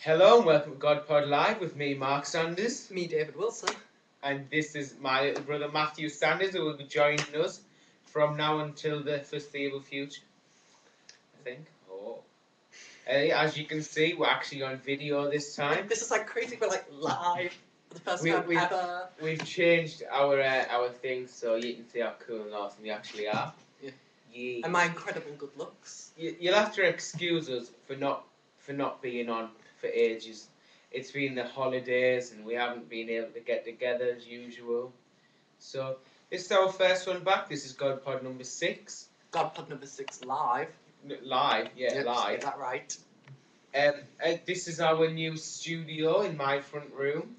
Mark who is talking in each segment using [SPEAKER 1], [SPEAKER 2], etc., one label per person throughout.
[SPEAKER 1] Hello and welcome to Godpod Live with me, Mark Sanders.
[SPEAKER 2] Me, David Wilson.
[SPEAKER 1] And this is my little brother Matthew Sanders, who will be joining us from now until the foreseeable future, I think. As you can see, we're actually on video this time.
[SPEAKER 2] This is like crazy, we're like live for the first time ever.
[SPEAKER 1] We've changed our things so you can see how cool and awesome we actually are.
[SPEAKER 2] Yeah. And my incredible good looks.
[SPEAKER 1] You'll have to excuse us for not being on for ages. It's been the holidays and we haven't been able to get together as usual. So this is our first one back. This is Godpod number 6.
[SPEAKER 2] Godpod number 6 live.
[SPEAKER 1] Live, yeah,
[SPEAKER 2] yep,
[SPEAKER 1] live.
[SPEAKER 2] Is that right?
[SPEAKER 1] This is our new studio in my front room.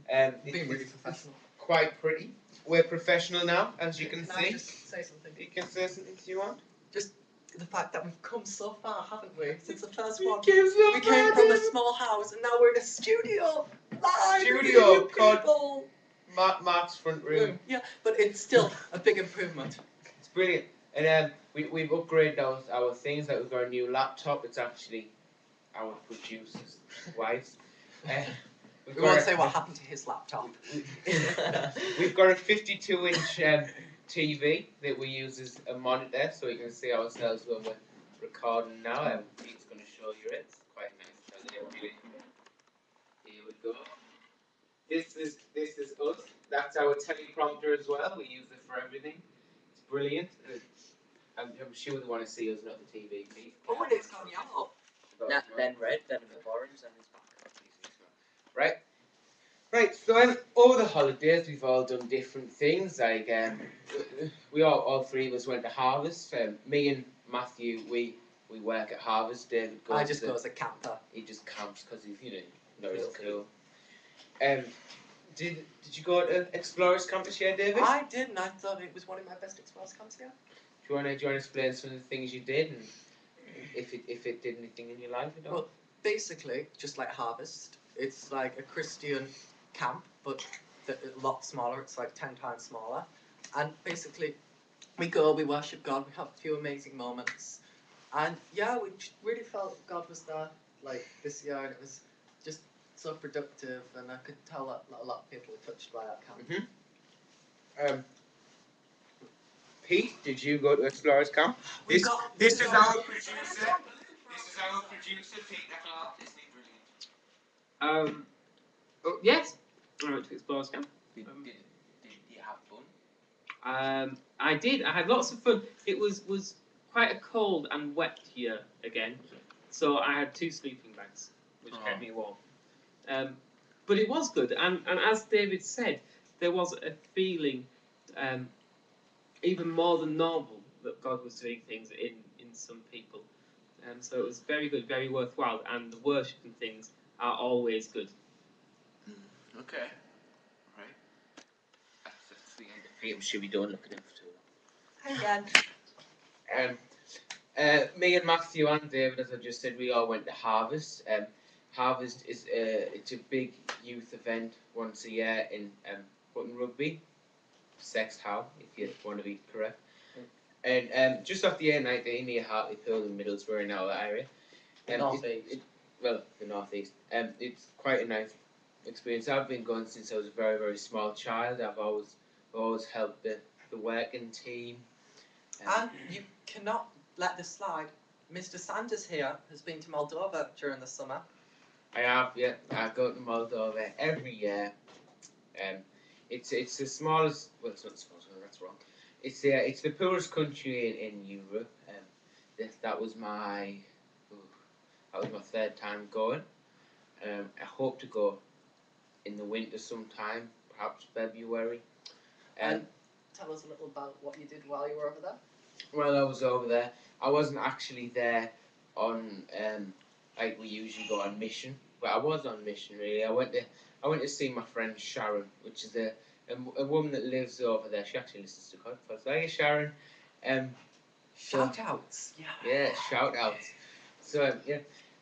[SPEAKER 2] Being really professional.
[SPEAKER 1] Quite pretty. We're professional now, as you can see.
[SPEAKER 2] I just say something?
[SPEAKER 1] You can say something if you want.
[SPEAKER 2] Just the fact that we've come so far, haven't we? Since the first one.
[SPEAKER 1] We
[SPEAKER 2] came from a small house and now we're in a studio. Live!
[SPEAKER 1] Studio
[SPEAKER 2] called
[SPEAKER 1] Mark's front room.
[SPEAKER 2] Yeah, but it's still a big improvement.
[SPEAKER 1] It's brilliant. And we've upgraded our things. Like we've got a new laptop. It's actually our producer's wife's.
[SPEAKER 2] We won't say what happened to his laptop.
[SPEAKER 1] We've got a 52-inch TV that we use as a monitor, so we can see ourselves when we're recording now. Pete's going to show you it. It's quite nice. Here we go. This is us. That's our teleprompter as well. We use it for everything. It's brilliant. I'm sure they want to see us, not the TV, Pete.
[SPEAKER 2] Oh, and it's gone yellow.
[SPEAKER 3] Then red, then orange, then it's back.
[SPEAKER 1] Right, so over the holidays we've all done different things. Like we all three of us went to Harvest. Me and Matthew, we work at Harvest. David goes.
[SPEAKER 2] I just go as a camper.
[SPEAKER 1] He just camps because he's he's cool. Did you go to Explorers Camp this year, David?
[SPEAKER 2] I did, and I thought it was one of my best Explorers camps here.
[SPEAKER 1] Do you want to explain some of the things you did and if it did anything in your life at all?
[SPEAKER 2] Well, basically, just like Harvest, it's like a Christian camp, but a lot smaller. It's like 10 times smaller. And basically, we go, we worship God, we have a few amazing moments. And yeah, we really felt God was there, like, this year, and it was just so productive, and I could tell that a lot of people were touched by that camp.
[SPEAKER 1] Mm-hmm. Pete, did you go to Explorers Camp?
[SPEAKER 2] This
[SPEAKER 1] is our producer. This is our producer, Pete. Isn't he brilliant?
[SPEAKER 3] Yes, I went to Explorers Camp.
[SPEAKER 1] Did you have fun?
[SPEAKER 3] I did. I had lots of fun. It was quite a cold and wet year again, so I had 2 sleeping bags, which kept me warm. But it was good, and as David said, there was a feeling, even more than normal, that God was doing things in some people. So it was very good, very worthwhile, and the worship and things are always good.
[SPEAKER 1] Okay. Right. That's the end of Pete. I'm sure we don't look at him for too long.
[SPEAKER 2] Hi
[SPEAKER 1] again. Me and Matthew and David, as I just said, we all went to Harvest. Harvest is it's a big youth event once a year in Button Rugby, Sextown, if you want to be correct. And just off the A19 near Hartlepool in Middlesbrough in our area.
[SPEAKER 3] North East.
[SPEAKER 1] The North East. It's quite a nice experience. I've been going since I was a very, very small child. I've always helped the working team.
[SPEAKER 2] And you cannot let this slide. Mr. Sanders here has been to Moldova during the summer.
[SPEAKER 1] I have, yeah. I go to Moldova every year. It's the smallest. Well, it's not the smallest. That's wrong. It's the poorest country in Europe. That was my 3rd time going. I hope to go in the winter sometime, perhaps February.
[SPEAKER 2] And tell us a little about what you did while you were over there.
[SPEAKER 1] Well, I was over there. I wasn't actually there on like we usually go on mission, but I was on mission really. I went to see my friend Sharon, which is a woman that lives over there. She actually listens to Godpod. So, hey Sharon.
[SPEAKER 2] Shout outs.
[SPEAKER 1] Yeah, shout outs. So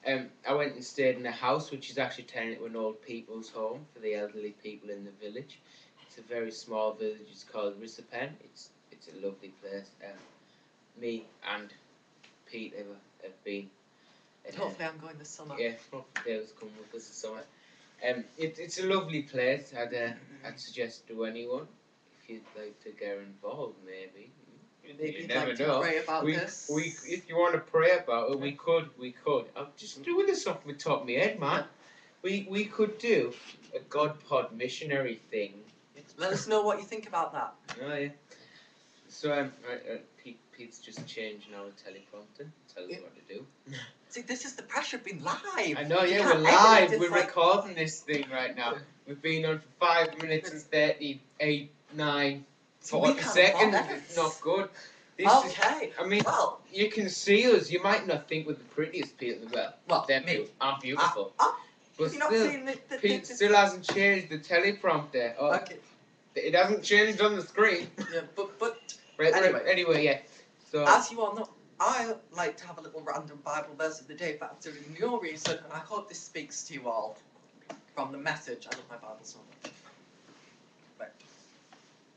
[SPEAKER 1] I went and stayed in a house which is actually turned into an old people's home for the elderly people in the village. It's a very small village. It's called Rissapen. It's a lovely place. Me and Pete have been And,
[SPEAKER 2] Hopefully I'm going this summer.
[SPEAKER 1] yeah, Dale's coming with us this summer. It's a lovely place. I'd suggest to anyone if you'd like to get involved, maybe.
[SPEAKER 2] Maybe
[SPEAKER 1] You
[SPEAKER 2] you'd
[SPEAKER 1] never
[SPEAKER 2] like to
[SPEAKER 1] know.
[SPEAKER 2] pray about this.
[SPEAKER 1] If you want to pray about it, we could. I'm just doing this off the top of my head, man. We could do a Godpod missionary thing.
[SPEAKER 2] Let us know what you think about that.
[SPEAKER 1] Oh yeah. So Pete's just changing our teleprompter. Tell us what to do.
[SPEAKER 2] See, this is the pressure of being live.
[SPEAKER 1] I know,
[SPEAKER 2] You
[SPEAKER 1] yeah,
[SPEAKER 2] can't
[SPEAKER 1] we're
[SPEAKER 2] edit
[SPEAKER 1] live.
[SPEAKER 2] it,
[SPEAKER 1] We're
[SPEAKER 2] it's like-
[SPEAKER 1] recording this thing right now. We've been on for 5 minutes and 38, 9,
[SPEAKER 2] So we
[SPEAKER 1] 40
[SPEAKER 2] can't
[SPEAKER 1] seconds.
[SPEAKER 2] afford
[SPEAKER 1] It's
[SPEAKER 2] edits.
[SPEAKER 1] not good.
[SPEAKER 2] Okay.
[SPEAKER 1] I mean,
[SPEAKER 2] Well,
[SPEAKER 1] you can see us. You might not think we're the prettiest people in the world.
[SPEAKER 2] well,
[SPEAKER 1] They're
[SPEAKER 2] me.
[SPEAKER 1] I'm beautiful.
[SPEAKER 2] Have
[SPEAKER 1] But
[SPEAKER 2] you not
[SPEAKER 1] still,
[SPEAKER 2] seen the
[SPEAKER 1] Pete still hasn't changed the teleprompter. Oh,
[SPEAKER 2] Okay.
[SPEAKER 1] it hasn't changed on the screen.
[SPEAKER 2] Yeah, but
[SPEAKER 1] Right,
[SPEAKER 2] Anyway.
[SPEAKER 1] yeah. So
[SPEAKER 2] as you all know, I like to have a little random Bible verse of the day for absolutely no reason, and I hope this speaks to you all from the message. I love my Bible so much. Right.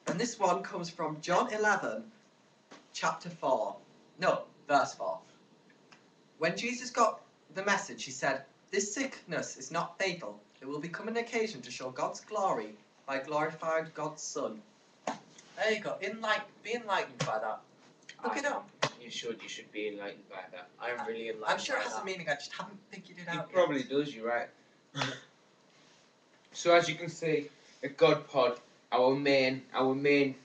[SPEAKER 2] And this one comes from John 11, chapter 4. No, verse 4. When Jesus got the message, he said, "This sickness is not fatal. It will become an occasion to show God's glory by glorifying God's Son." There you go. Be enlightened by that. Look it up.
[SPEAKER 1] You should be enlightened by that.
[SPEAKER 4] I'm really enlightened.
[SPEAKER 2] I'm sure it
[SPEAKER 4] by
[SPEAKER 2] has
[SPEAKER 4] that.
[SPEAKER 2] a meaning, I just haven't figured it out
[SPEAKER 1] It probably does, you're right. So as you can see, at Godpod, our main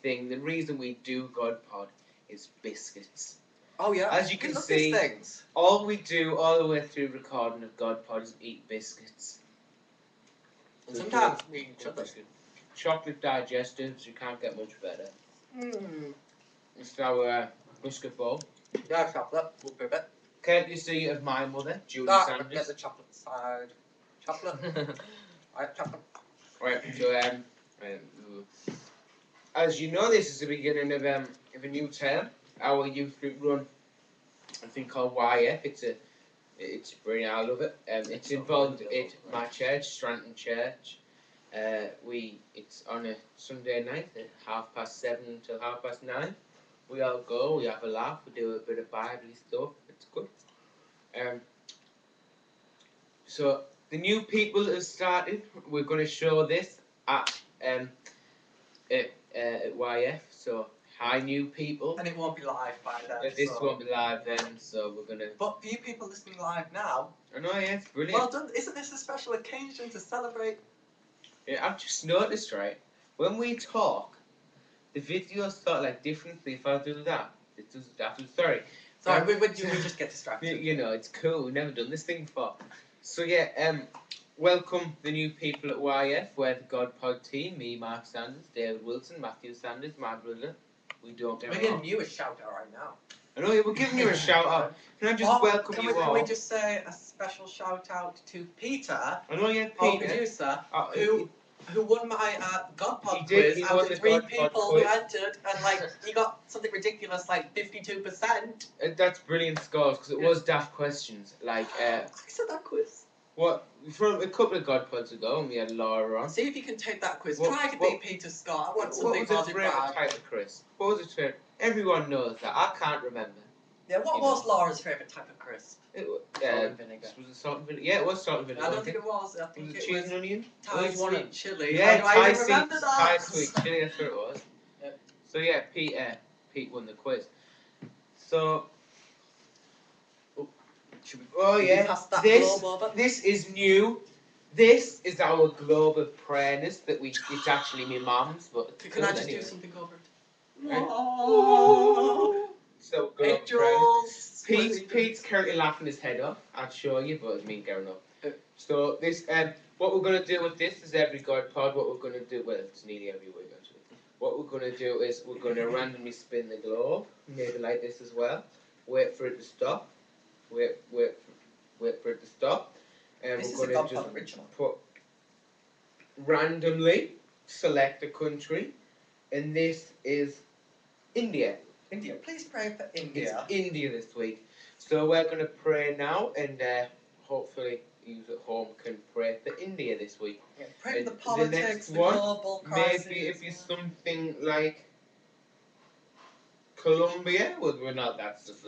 [SPEAKER 1] thing, the reason we do Godpod is biscuits.
[SPEAKER 2] Oh yeah.
[SPEAKER 1] As you
[SPEAKER 2] We
[SPEAKER 1] can
[SPEAKER 2] love
[SPEAKER 1] see,
[SPEAKER 2] these things.
[SPEAKER 1] all we do all the way through recording of Godpod is eat biscuits.
[SPEAKER 2] And sometimes we eat each
[SPEAKER 1] Good
[SPEAKER 2] other.
[SPEAKER 1] biscuit. Chocolate digestives, you can't get much better.
[SPEAKER 2] Mm.
[SPEAKER 1] It's our biscuit bowl.
[SPEAKER 2] Yeah, chocolate. We'll prove it.
[SPEAKER 1] Courtesy of my mother, Julie
[SPEAKER 2] Get
[SPEAKER 1] Sanders.
[SPEAKER 2] the chocolate side. Chocolate. Alright, chocolate.
[SPEAKER 1] Right, so as you know, this is the beginning of a new term. Our youth group run a thing called YF. It's brilliant. I love it. It's involved at my church, Stranton Church. It's on a Sunday night at 7:30 till 9:30. We all go. We have a laugh. We do a bit of Bible stuff. It's good. So the new people have started. We're going to show this at YF. So hi, new people.
[SPEAKER 2] And it won't be live by then.
[SPEAKER 1] This
[SPEAKER 2] so.
[SPEAKER 1] won't be live then, so we're gonna.
[SPEAKER 2] But for you people listening live now,
[SPEAKER 1] I know, yeah, it's brilliant.
[SPEAKER 2] well done. Isn't this a special occasion to celebrate?
[SPEAKER 1] Yeah, I've just noticed, right? When we talk, the videos start like differently. If I do that, it does that. Sorry.
[SPEAKER 2] Sorry, we just get distracted.
[SPEAKER 1] You know, it's cool. We've never done this thing before. So yeah, welcome the new people at YF. We're the Godpod team. Me, Mark Sanders, David Wilson, Matthew Sanders, my brother. We don't get
[SPEAKER 2] We're giving you a shout out right now.
[SPEAKER 1] I know, yeah, we're giving you a shout out. Can I just welcome you all?
[SPEAKER 2] Can we just say a special shout out to Peter,
[SPEAKER 1] I know, yeah,
[SPEAKER 2] our
[SPEAKER 1] Peter.
[SPEAKER 2] producer,
[SPEAKER 1] Who
[SPEAKER 2] who won my Godpod
[SPEAKER 1] He did,
[SPEAKER 2] quiz
[SPEAKER 1] he
[SPEAKER 2] out
[SPEAKER 1] won
[SPEAKER 2] of
[SPEAKER 1] the
[SPEAKER 2] 3
[SPEAKER 1] Godpod
[SPEAKER 2] people
[SPEAKER 1] quiz.
[SPEAKER 2] who entered, and he got something ridiculous like 52%.
[SPEAKER 1] That's brilliant scores because it was daft questions. Like,
[SPEAKER 2] I said that quiz.
[SPEAKER 1] what from a couple of Godpods ago, when we had Laura on.
[SPEAKER 2] See if you can take that quiz.
[SPEAKER 1] What-
[SPEAKER 2] Try to
[SPEAKER 1] what-
[SPEAKER 2] beat Peter's score. I want
[SPEAKER 1] What
[SPEAKER 2] something
[SPEAKER 1] was
[SPEAKER 2] more
[SPEAKER 1] his favourite
[SPEAKER 2] bad.
[SPEAKER 1] type of Chris? What was his favourite? Everyone knows that. I can't remember.
[SPEAKER 2] Yeah, what
[SPEAKER 1] You
[SPEAKER 2] was Laura's favourite type of crisp?
[SPEAKER 1] It was,
[SPEAKER 2] Salt and vinegar.
[SPEAKER 1] was it salt and vinegar? Yeah, it was salt and vinegar.
[SPEAKER 2] I don't think it was. I think
[SPEAKER 1] Was it
[SPEAKER 2] it
[SPEAKER 1] cheese
[SPEAKER 2] was
[SPEAKER 1] and onion?
[SPEAKER 2] Thai
[SPEAKER 1] Which one?
[SPEAKER 2] sweet chili.
[SPEAKER 1] Yeah,
[SPEAKER 2] How do I
[SPEAKER 1] Thai
[SPEAKER 2] even remember
[SPEAKER 1] sweet,
[SPEAKER 2] that?
[SPEAKER 1] Thai sweet chili. That's what it was.
[SPEAKER 2] Yeah.
[SPEAKER 1] So yeah, Pete won the quiz. So.
[SPEAKER 2] Should we
[SPEAKER 1] Oh yeah,
[SPEAKER 2] pass that
[SPEAKER 1] this
[SPEAKER 2] globe over?
[SPEAKER 1] this is new. This is our globe of prayer-ness that we. It's actually my mum's, but
[SPEAKER 2] Can I just
[SPEAKER 1] anyway.
[SPEAKER 2] do something over it?
[SPEAKER 1] Right.
[SPEAKER 2] Oh,
[SPEAKER 1] So globe of prayer.
[SPEAKER 2] angels.
[SPEAKER 1] Pete's currently laughing his head off. I'd show you, but it's me going up.
[SPEAKER 2] Uh.
[SPEAKER 1] So this, what we're gonna do with this is every Godpod. What we're gonna do, well, it's nearly every week actually. What we're gonna do is we're gonna randomly spin the globe, maybe like this as well. Wait for it to stop. Wait for it to stop. And
[SPEAKER 2] This is
[SPEAKER 1] we're
[SPEAKER 2] a
[SPEAKER 1] gonna
[SPEAKER 2] Godpod
[SPEAKER 1] just
[SPEAKER 2] original.
[SPEAKER 1] put randomly select a country, and this is India.
[SPEAKER 2] India. Please pray for
[SPEAKER 1] It's
[SPEAKER 2] India.
[SPEAKER 1] India this week. So we're going to pray now, and hopefully you at home can pray for India this week.
[SPEAKER 2] Yeah, pray for the
[SPEAKER 1] And the
[SPEAKER 2] politics,
[SPEAKER 1] next
[SPEAKER 2] the
[SPEAKER 1] one,
[SPEAKER 2] global crisis.
[SPEAKER 1] Maybe if it's something like Colombia, well, we're not, that's just